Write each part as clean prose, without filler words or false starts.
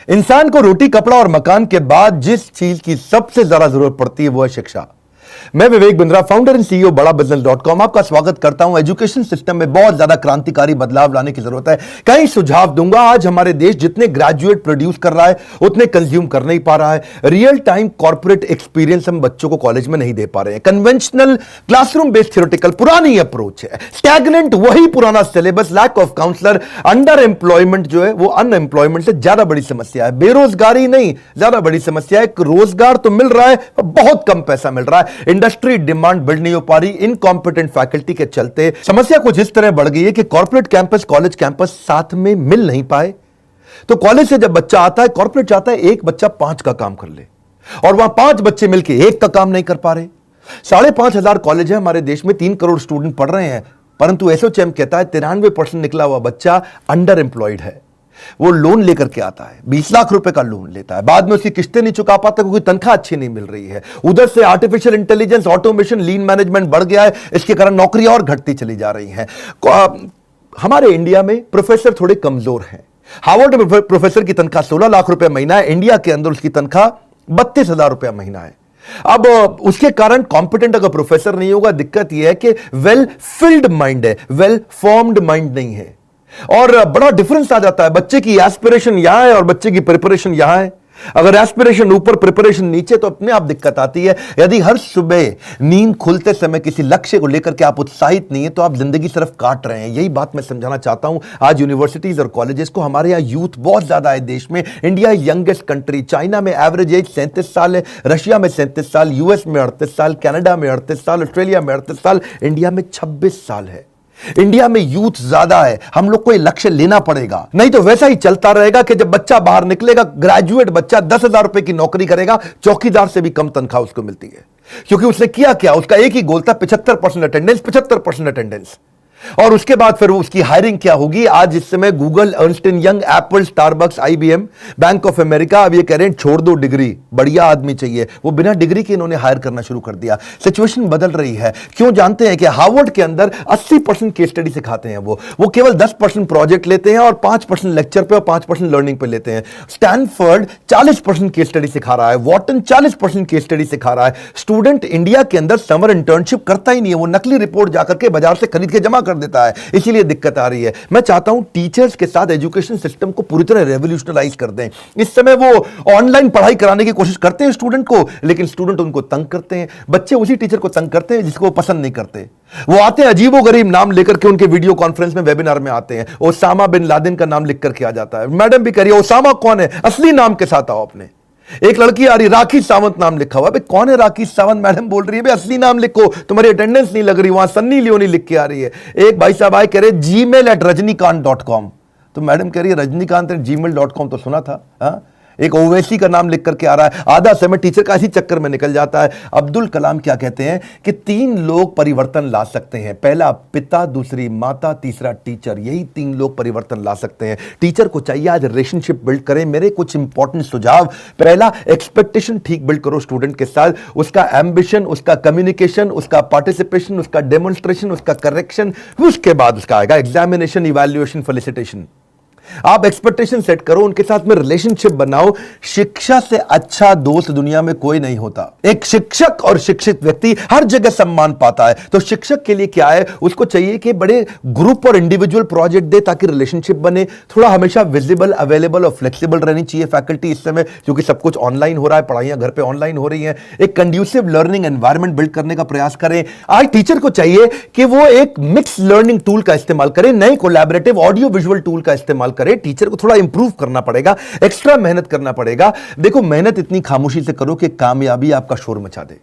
इंसान को रोटी, कपड़ा और मकान के बाद जिस चीज की सबसे ज्यादा जरूरत पड़ती है वो है शिक्षा। मैं Vivek Bindra, founder and CEO बड़ा बिजनेस.com आपका स्वागत करता हूं। एजुकेशन सिस्टम में बहुत ज्यादा क्रांतिकारी बदलाव लाने की जरूरत है। कई सुझाव दूंगा। आज हमारे देश जितने ग्रेजुएट प्रोड्यूस कर रहा है उतने कंज्यूम कर नहीं पा रहा है। रियल टाइम कॉर्पोरेट एक्सपीरियंस हम बच्चों को कॉलेज में नहीं दे पा रहे हैं। कन्वेंशनल क्लासरूम बेस्ड थ्योरेटिकल पुरानी अप्रोच है। स्टैग्नेंट वही पुराना syllabus, lack of counsellor, under employment जो है वो अनएम्प्लॉयमेंट से ज्यादा बड़ी समस्या है। बेरोजगारी नहीं, ज्यादा बड़ी समस्या है। रोजगार तो मिल रहा है, बहुत कम पैसा मिल रहा है। इंडस्ट्री डिमांड बिल्ड नहीं हो पा रही। इनकॉम्पिटेंट फैकल्टी के चलते समस्या कुछ इस तरह बढ़ गई है कि कॉर्पोरेट कैंपस, कॉलेज कैंपस साथ में मिल नहीं पाए। तो कॉलेज से जब बच्चा आता है, कॉर्पोरेट चाहता है एक बच्चा 5 का काम कर ले, और वहां 5 बच्चे मिलकर 1 का काम नहीं कर पा रहे। 5,500 कॉलेज है हमारे देश में, 3 करोड़ स्टूडेंट पढ़ रहे हैं, परंतु एसोचैम कहता है 93% निकला हुआ बच्चा अंडर एम्प्लॉयड है। वो लोन लेकर के आता है, 20 लाख रुपए का लोन लेता है, बाद में उसकी किस्तें नहीं चुका पाता क्योंकि तनख्वाह अच्छी नहीं मिल रही है। उधर से आर्टिफिशियल इंटेलिजेंस, ऑटोमेशन, लीन मैनेजमेंट बढ़ गया है, इसके कारण नौकरियां और घटती चली जा रही हैं। हमारे इंडिया में प्रोफेसर थोड़े कमजोर हैं। हार्वर्ड में प्रोफेसर की तनख्वाह 16 लाख रुपए महीना है, इंडिया के अंदर उसकी तनख्वाह 32,000 रुपया महीना है। अब उसके कारण कॉम्पिटेंट अगर प्रोफेसर नहीं होगा, दिक्कत यह है कि वेल फिल्ड माइंड है, वेल फॉर्म्ड माइंड नहीं है, और बड़ा डिफरेंस आ जाता है। बच्चे की एस्पिरेशन यहां है और बच्चे की प्रिपरेशन यहां है। अगर एस्पिरेशन ऊपर, प्रिपरेशन नीचे, तो अपने आप दिक्कत आती है। यदि हर सुबह नींद खुलते समय किसी लक्ष्य को लेकर के आप उत्साहित नहीं है तो आप जिंदगी सिर्फ काट रहे हैं। यही बात मैं समझाना चाहता हूं आज यूनिवर्सिटीज और कॉलेजेस को। हमारे यहां यूथ बहुत ज्यादा है देश में। India youngest country. चाइना में एवरेज एज 37 साल है, रशिया में 37 साल, यूएस में 38 साल, कनाडा में 38 साल, ऑस्ट्रेलिया में 38 साल, इंडिया में 26 साल है। इंडिया में यूथ ज्यादा है। हम लोग को यह लक्ष्य लेना पड़ेगा, नहीं तो वैसा ही चलता रहेगा कि जब बच्चा बाहर निकलेगा, ग्रेजुएट बच्चा 10,000 रुपए की नौकरी करेगा, चौकीदार से भी कम तनख्वाह उसको मिलती है। क्योंकि उसने किया क्या, उसका एक ही गोल था, 75% अटेंडेंस, 75% अटेंडेंस। और उसके बाद फिर उसकी हायरिंग क्या होगी। आज इस समय Google, Ernst and young, Apple, Starbucks, IBM, bank of America अब ये कह रहे हैं छोड़ दो डिग्री, बढ़िया आदमी चाहिए। वो बिना डिग्री के इन्होंने हायर करना शुरू कर दिया। सिचुएशन बदल रही है। क्यों जानते हैं कि हार्वर्ड के अंदर 80% केस स्टडी सिखाते हैं। वो केवल 10% प्रोजेक्ट लेते हैं और 5% लेक्चर पे और 5% लर्निंग पे लेते हैं। स्टैनफोर्ड 40% केस स्टडी सिखा रहा है, वॉटन 40% केस स्टडी सिखा रहा है। स्टूडेंट इंडिया के अंदर समर इंटर्नशिप करता ही नहीं है, वो नकली रिपोर्ट जाकर के बाजार से खरीद के जमा कर देता है, इसीलिए दिक्कत आ रही है। मैं चाहता हूं टीचर्स के साथ एजुकेशन सिस्टम को पूरी तरह रेवोल्यूशनलाइज कर दें। इस समय वो ऑनलाइन पढ़ाई कराने की कोशिश करते हैं स्टूडेंट को, लेकिन स्टूडेंट उनको तंग करते हैं। बच्चे उसी टीचर को तंग करते हैं जिसको वो पसंद नहीं करते। वो आते हैं अजीबोगरीब नाम लेकर के, उनके वीडियो कॉन्फ्रेंस में, वेबिनार में आते हैं, ओसामा बिन लादेन का नाम लिख करके आ जाता है। मैडम भी कह रही है ओसामा कौन है, असली नाम के साथ आओ अपने। एक लड़की आ रही, राखी सावंत नाम लिखा हुआ। भाई कौन है राखी सावंत? मैडम बोल रही है भाई असली नाम लिखो, तुम्हारी अटेंडेंस नहीं लग रही। वहां सन्नी लियोनी लिख के आ रही है। एक भाई साहब आए, कह रहे gmail@rajnikant.com। तो मैडम कह रही है rajnikant@gmail.com तो सुना था। हाँ, एक ओवैसी का नाम लिख करके आ रहा है। आधा समय टीचर का इसी चक्कर में निकल जाता है। अब्दुल कलाम क्या कहते हैं कि 3 लोग परिवर्तन ला सकते हैं, पहला पिता, दूसरी माता, तीसरा टीचर। यही 3 लोग परिवर्तन ला सकते हैं। टीचर को चाहिए आज रिलेशनशिप बिल्ड करें। मेरे कुछ इंपॉर्टेंट सुझाव। पहला, एक्सपेक्टेशन ठीक बिल्ड करो स्टूडेंट के साथ, उसका एम्बिशन, उसका कम्युनिकेशन, उसका पार्टिसिपेशन, उसका डेमोन्स्ट्रेशन, उसका करेक्शन। उसके बाद उसका आएगा एग्जामिनेशन, इवैल्यूएशन, फेलिसिटेशन। आप एक्सपेक्टेशन सेट करो, उनके साथ में रिलेशनशिप बनाओ। शिक्षा से अच्छा दोस्त दुनिया में कोई नहीं होता। एक शिक्षक और शिक्षित व्यक्ति हर जगह सम्मान पाता है। तो शिक्षक के लिए क्या है, उसको चाहिए कि बड़े ग्रुप और इंडिविजुअल प्रोजेक्ट दे ताकि रिलेशनशिप बने। थोड़ा हमेशा विजिबल, अवेलेबल और फ्लेक्सिबल रहनी चाहिए फैकल्टी इस समय, क्योंकि सब कुछ ऑनलाइन हो रहा है, पढ़ाइयां घर पे ऑनलाइन हो रही हैं। एक कंड्यूसिव लर्निंग एनवायरनमेंट बिल्ड करने का प्रयास करें। आज टीचर को चाहिए कि वो एक मिक्स लर्निंग टूल का इस्तेमाल करें, नए कोलैबोरेटिव ऑडियो विजुअल टूल का इस्तेमाल करे। टीचर को थोड़ा इंप्रूव करना पड़ेगा, एक्स्ट्रा मेहनत करना पड़ेगा। देखो, मेहनत इतनी खामोशी से करो कि कामयाबी आपका शोर मचा दे।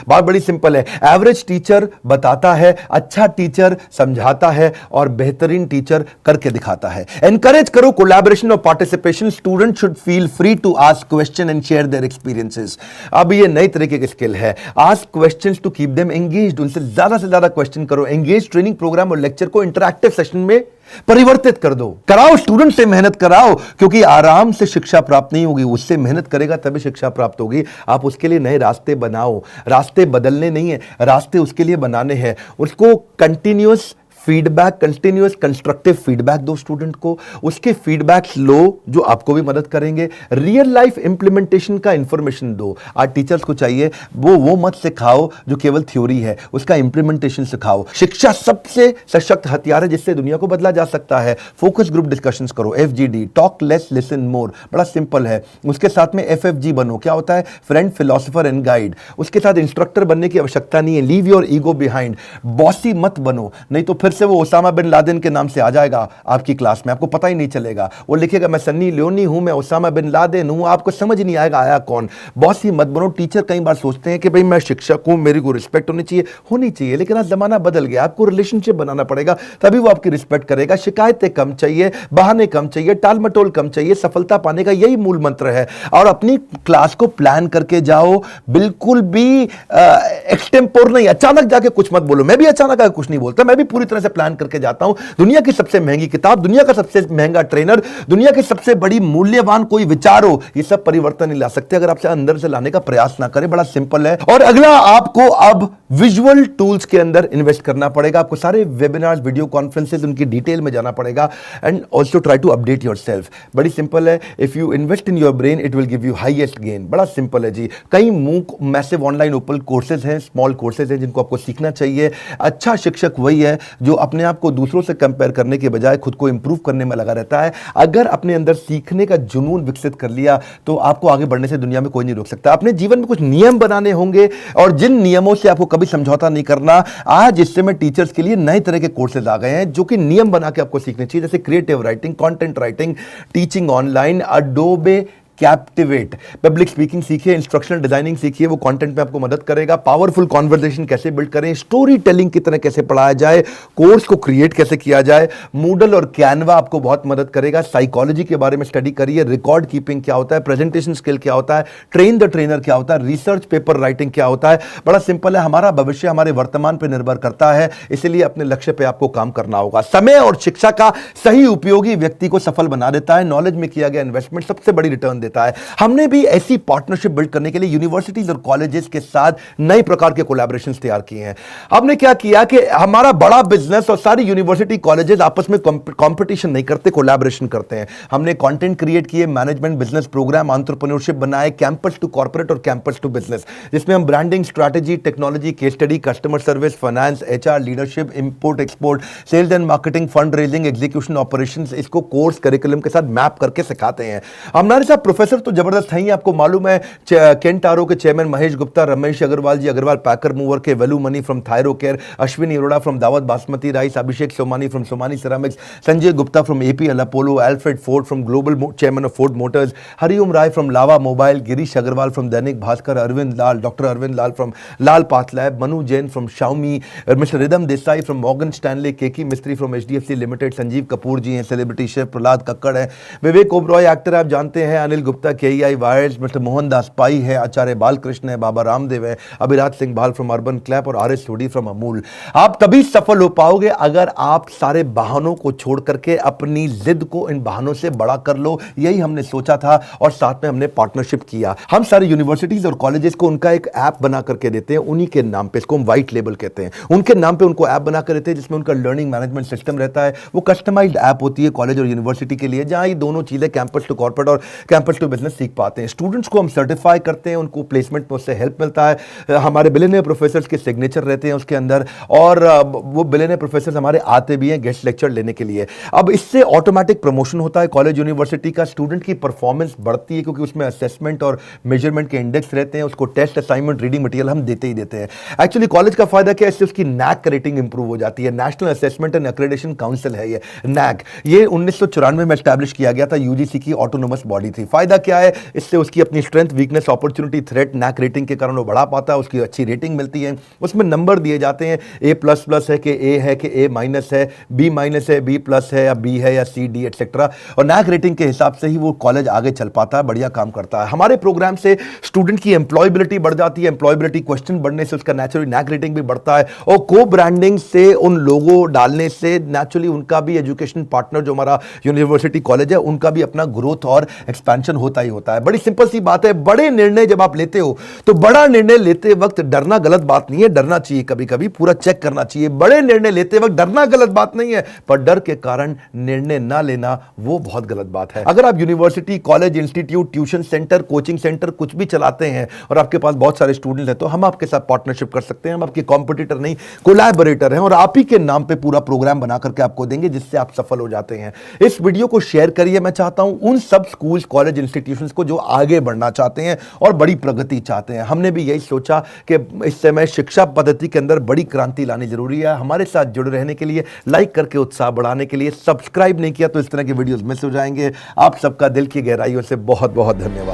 बात बड़ी सिंपल है। एवरेज टीचर बताता है, अच्छा टीचर समझाता है, और बेहतरीन टीचर करके दिखाता है। एनकरेज करो कोलैबोरेशन और participation. Student should feel free to ask question and share their experiences. अब ये नई तरीके की स्किल है, ask questions to keep them engaged. उनसे ज्यादा से ज्यादा क्वेश्चन करो। एंगेज ट्रेनिंग प्रोग्राम और लेक्चर को इंटरैक्टिव सेशन में परिवर्तित कर दो। कराओ, स्टूडेंट से मेहनत कराओ, क्योंकि आराम से शिक्षा प्राप्त नहीं होगी, उससे मेहनत करेगा तभी शिक्षा प्राप्त होगी। आप उसके लिए नए रास्ते बनाओ। रास्ते बदलने नहीं है, रास्ते उसके लिए बनाने हैं। उसको continuous feedback, continuous constructive feedback दो स्टूडेंट को, उसके फीडबैक्स लो जो आपको भी मदद करेंगे। रियल लाइफ इंप्लीमेंटेशन का इंफॉर्मेशन दो। आज टीचर्स को चाहिए वो मत सिखाओ जो केवल थ्योरी है, उसका इंप्लीमेंटेशन सिखाओ। शिक्षा सबसे सशक्त हथियार है जिससे दुनिया को बदला जा सकता है। फोकस ग्रुप डिस्कशंस करो, FGD, talk less listen more, बड़ा सिंपल है। उसके साथ में FFG बनो, क्या होता है? Friend, philosopher and guide. उसके साथ इंस्ट्रक्टर बनने की आवश्यकता नहीं है, leave your ego behind. Bossy मत बनो, नहीं तो फिर से वो ओसामा बिन लादेन के नाम से आ जाएगा आपकी क्लास में, आपको पता ही नहीं चलेगा। वो लिखेगा मैं सन्नी लियोनी हूं, मैं ओसामा बिन लादेन हूं, आपको समझ नहीं आएगा आया कौन। बॉसी मत बनो। टीचर कई बार सोचते हैं कि भाई मैं शिक्षक हूं, मेरी को रिस्पेक्ट होनी चाहिए, लेकिन आज जमाना बदल गया, आपको रिलेशनशिप बनाना पड़ेगा, तभी वो आपकी रिस्पेक्ट करेगा। शिकायतें कम चाहिए, बहाने कम चाहिए, टाल मटोल कम चाहिए। सफलता पाने का यही मूल मंत्र है। और अपनी क्लास को प्लान करके जाओ, बिल्कुल भी एक्सटेम्पोर नहीं, अचानक जाके कुछ मत बोलो। मैं भी अचानक आके कुछ नहीं बोलता, मैं भी पूरी तरह से प्लान करके जाता हूं। दुनिया की सबसे महंगी किताब, दुनिया का सबसे महंगा ट्रेनर, दुनिया की सबसे बड़ी मूल्यवान कोई विचार हो, ये सब परिवर्तन नहीं ला सकते अगर आपसे अंदर से लाने का प्रयास ना करें। बड़ा सिंपल है। और अगला, आपको अब विजुअल टूल्स के अंदर इन्वेस्ट करना पड़ेगा। आपको सारे वेबिनार्स, वीडियो कॉन्फ्रेंसेस, उनकी डिटेल में जाना पड़ेगा। And also try to update yourself. बड़ी सिंपल है। If you invest in your brain it will give you highest gain. बड़ा सिंपल है जी। कई MOOC massive online open courses हैं, स्मॉल कोर्सेज हैं जिनको आपको सीखना चाहिए। अच्छा शिक्षक वही है जो अपने आप को दूसरों से कंपेयर करने के बजाय खुद को इंप्रूव करने में लगा रहता है। अगर अपने अंदर सीखने का जुनून विकसित कर लिया तो आपको आगे बढ़ने से दुनिया में कोई नहीं रोक सकता। अपने जीवन में कुछ नियम बनाने होंगे और जिन नियमों से आपको कभी समझौता नहीं करना। आज इस समय टीचर्स के लिए नए तरह के कोर्सेज आ गए हैं जो कि नियम बना के आपको सीखने चाहिए, जैसे creative writing, content writing, teaching online, Adobe captivate. Public speaking सीखिए, इंस्ट्रक्शनल डिजाइनिंग सीखिए, वो कंटेंट में आपको मदद करेगा। पावरफुल कॉन्वर्सेशन कैसे बिल्ड करें, स्टोरी टेलिंग की तरह कैसे पढ़ाया जाए, कोर्स को क्रिएट कैसे किया जाए। मूडल और कैनवा आपको बहुत मदद करेगा। साइकोलॉजी के बारे में स्टडी करिए, रिकॉर्ड कीपिंग क्या होता है, प्रेजेंटेशन स्किल क्या होता है, ट्रेन द ट्रेनर क्या होता है, रिसर्च पेपर राइटिंग क्या होता है। बड़ा सिंपल है। हमारा भविष्य हमारे वर्तमान पर निर्भर करता है, इसलिए अपने लक्ष्य पर आपको काम करना होगा। समय और शिक्षा का सही उपयोगी व्यक्ति को सफल बना देता है। नॉलेज में किया गया इन्वेस्टमेंट सबसे बड़ी रिटर्न देता है। हमने भी ऐसी पार्टनरशिप बिल्ड करने के लिए यूनिवर्सिटीज और कॉलेजेस के साथ नए प्रकार के कोलैबोरेशंस तैयार किए हैं। हमने क्या किया कि हमारा बड़ा बिजनेस और सारी यूनिवर्सिटी कॉलेजेस आपस में कंपटीशन नहीं करते, कोलैबोरेशन करते हैं। हमने कंटेंट क्रिएट किए, मैनेजमेंट बिजनेस प्रोग्राम, एंटरप्रेन्योरशिप बनाए, कैंपस टू कॉर्पोरेट और कैंपस टू बिजनेस, जिसमें हम branding, strategy, technology, case study, customer service, finance, HR, leadership, import export, sales and marketing, fund raising, execution, operations, इसको course curriculum के साथ map करके सिखाते हैं। हमारे साथ प्रोफेसर तो जबरदस्त है ही। आपको मालूम है केंटारो के chairman Mahesh Gupta, Ramesh Agarwal ji, Agarwal packer mover के Velu Mani from Thyrocare, Ashwini Arora from Dawat basmati rice, Abhishek Somani from Somani ceramics, Sanjay Gupta from APL Apollo, Alfred Ford from global chairman of Ford Motors, Hariom Rai from Lava mobile, Girish Agarwal from Dainik Bhaskar, Arvind Lal, doctor Arvind Lal from Lal path lab, Manu Jain from Xiaomi, mister Rhythm Desai from Morgan Stanley, Keki Mistry from HDFC limited, Sanjeev Kapoor ji हैं celebrity chef, Prahlad Kakkar है, Vivek Oberoi actor आप जानते हैं, Anil Gupta KEI wires, mister Mohandas Pai है, आचार्य बालकृष्ण है, बाबा रामदेव है, अभिराज सिंह बाल from urban clap और RS सोडी फ्रॉम अमूल। आप तभी सफल हो पाओगे अगर आप सारे बहानों को छोड़ करके अपनी जिद को इन बहानों से बड़ा कर लो। यही हमने सोचा था और साथ में हमने पार्टनरशिप किया। हम सारे यूनिवर्सिटीज और कॉलेजेस को उनका एक ऐप बना करके देते हैं, उन्हीं के नाम पे, इसको हम व्हाइट लेबल कहते हैं, उनके नाम पे उनको ऐप बना कर देते हैं जिसमें उनका लर्निंग मैनेजमेंट सिस्टम रहता है। वो कस्टमाइज्ड ऐप होती है कॉलेज और यूनिवर्सिटी के लिए, जहां ये दोनों चीजें कैंपस टू कॉर्पोरेट और कैंपस टू बिजनेस सीख पाते हैं। स्टूडेंट्स को हम सर्टिफाई करते हैं, उनको प्लेसमेंट में उससे हेल्प मिलता है। हमारे बिलियनियर प्रोफेसर्स के सिग्नेचर रहते हैं उसके अंदर, और वो बिलियनियर प्रोफेसर्स हमारे आते भी हैं गेस्ट लेक्चर लेने के लिए। अब इससे ऑटोमेटिक प्रमोशन होता है कॉलेज यूनिवर्सिटी का, स्टूडेंट की परफॉर्मेंस बढ़ती है क्योंकि उसमें असेसमेंट और मेजरमेंट के इंडेक्स रहते हैं, उसको टेस्ट, असाइनमेंट, रीडिंग मटेरियल हम देते ही देते हैं। एक्चुअली कॉलेज का फायदा क्या है, इससे उसकी NAAC रेटिंग इंप्रूव हो जाती है। National assessment and accreditation council है ये NAAC, ये 1994 में एस्टैब्लिश किया गया था, UGC की ऑटोनोमस बॉडी थी। फायदा क्या है, इससे उसकी अपनी strength, weakness, opportunity, threat, NAAC rating के कारण वो बढ़ा पाता है, उसकी अच्छी रेटिंग मिलती है, उसमें नंबर दिए जाते हैं, A++ है कि A है कि A- है, B- है, B+ है या B है या C, D एटसेट्रा, और NAAC रेटिंग के हिसाब से ही वो कॉलेज आगे चल पाता है, बढ़िया काम करता है। हमारे प्रोग्राम से स्टूडेंट की एम्प्लॉयबिलिटी बढ़ जाती है, एम्प्लॉयबिलिटी क्वेश्चन बढ़ने से उसका नेचुरली NAAC रेटिंग भी बढ़ता है, और को ब्रांडिंग से उन लोगों डालने से नेचुरली उनका भी एजुकेशन पार्टनर जो हमारा यूनिवर्सिटी कॉलेज है उनका भी अपना ग्रोथ और एक्सपेंशन टेंशन होता ही होता है। बड़ी सिंपल सी बात है, बड़े निर्णय जब आप लेते हो तो बड़ा निर्णय लेते वक्त डरना गलत बात नहीं है, डरना चाहिए, कभी कभी पूरा चेक करना चाहिए। बड़े निर्णय लेते वक्त डरना गलत बात नहीं है, पर डर के कारण निर्णय ना लेना वो बहुत गलत बात है। अगर आप university, college, institute, tuition centre, coaching centre कुछ भी चलाते हैं और आपके पास बहुत सारे स्टूडेंट हैं, तो हम आपके साथ पार्टनरशिप कर सकते हैं। हम आपके कॉम्पिटिटर नहीं, कोलैबोरेटर हैं, और आप ही के नाम पे पूरा प्रोग्राम बना करके आपको देंगे जिससे आप सफल हो जाते हैं। इस वीडियो को शेयर करिए। मैं चाहता हूं उन सब स्कूल, कॉलेज, इंस्टीट्यूशंस को जो आगे बढ़ना चाहते हैं और बड़ी प्रगति चाहते हैं। हमने भी यही सोचा कि इस समय शिक्षा पद्धति के अंदर बड़ी क्रांति लानी जरूरी है। हमारे साथ जुड़े रहने के लिए, लाइक करके उत्साह बढ़ाने के लिए, सब्सक्राइब नहीं किया तो इस तरह के वीडियोस मिस हो जाएंगे। आप सबका दिल की गहराइयों से बहुत बहुत धन्यवाद।